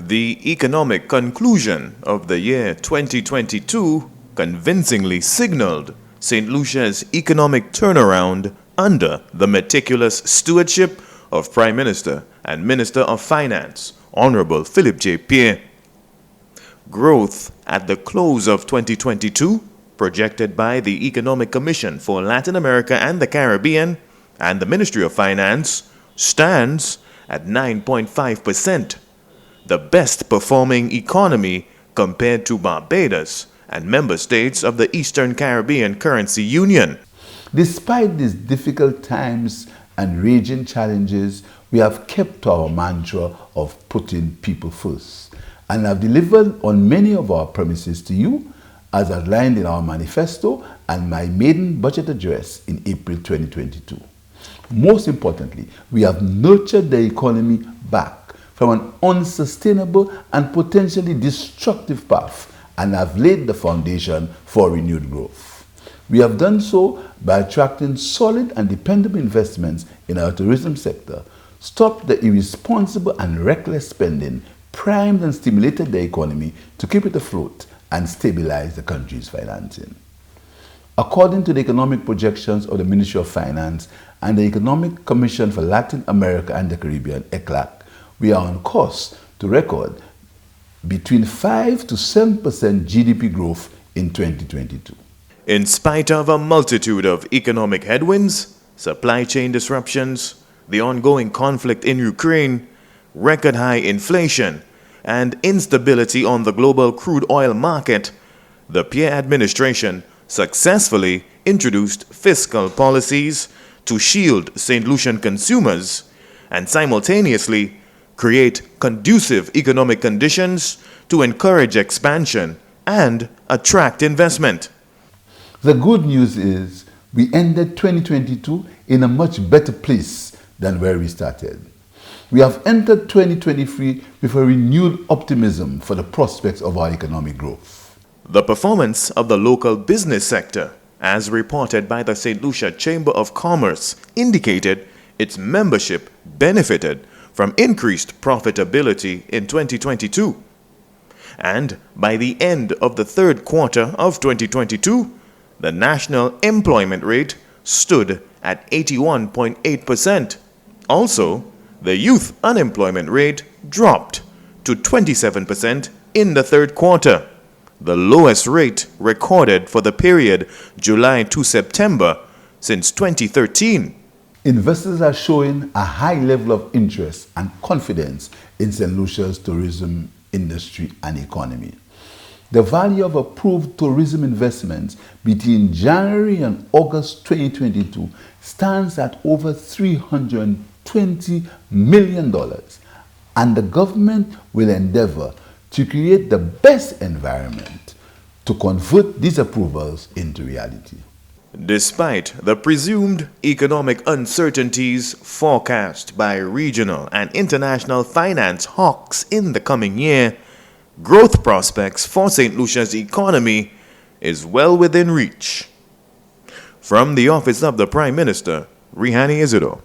The economic conclusion of the year 2022 convincingly signaled St. Lucia's economic turnaround under the meticulous stewardship of Prime Minister and Minister of Finance, Honorable Philip J. Pierre. Growth at the close of 2022, projected by the Economic Commission for Latin America and the Caribbean and the Ministry of Finance, stands at 9.5%, the best performing economy compared to Barbados and member states of the Eastern Caribbean Currency Union. Despite these difficult times and raging challenges, we have kept our mantra of putting people first and have delivered on many of our promises to you as outlined in our manifesto and my maiden budget address in April 2022. Most importantly, we have nurtured the economy back from an unsustainable and potentially destructive path and have laid the foundation for renewed growth. We have done so by attracting solid and dependable investments in our tourism sector, stopped the irresponsible and reckless spending, primed and stimulated the economy to keep it afloat and stabilize the country's financing. According to the economic projections of the Ministry of Finance and the Economic Commission for Latin America and the Caribbean, ECLAC, we are on course to record between 5 to 7% GDP growth in 2022. In spite of a multitude of economic headwinds, supply chain disruptions, the ongoing conflict in Ukraine, record high inflation, and instability on the global crude oil market, the Pierre administration successfully introduced fiscal policies to shield St. Lucian consumers and simultaneously create conducive economic conditions to encourage expansion and attract investment. The good news is we ended 2022 in a much better place than where we started. We have entered 2023 with a renewed optimism for the prospects of our economic growth. The performance of the local business sector, as reported by the St. Lucia Chamber of Commerce, indicated its membership benefited from increased profitability in 2022. And by the end of the third quarter of 2022, the national employment rate stood at 81.8%. Also, the youth unemployment rate dropped to 27% in the third quarter, the lowest rate recorded for the period July to September since 2013. Investors are showing a high level of interest and confidence in St. Lucia's tourism industry and economy. The value of approved tourism investments between January and August 2022 stands at over $320 million, and the government will endeavor to create the best environment to convert these approvals into reality. Despite the presumed economic uncertainties forecast by regional and international finance hawks in the coming year, growth prospects for St. Lucia's economy is well within reach. From the office of the Prime Minister, Rihani Isidore.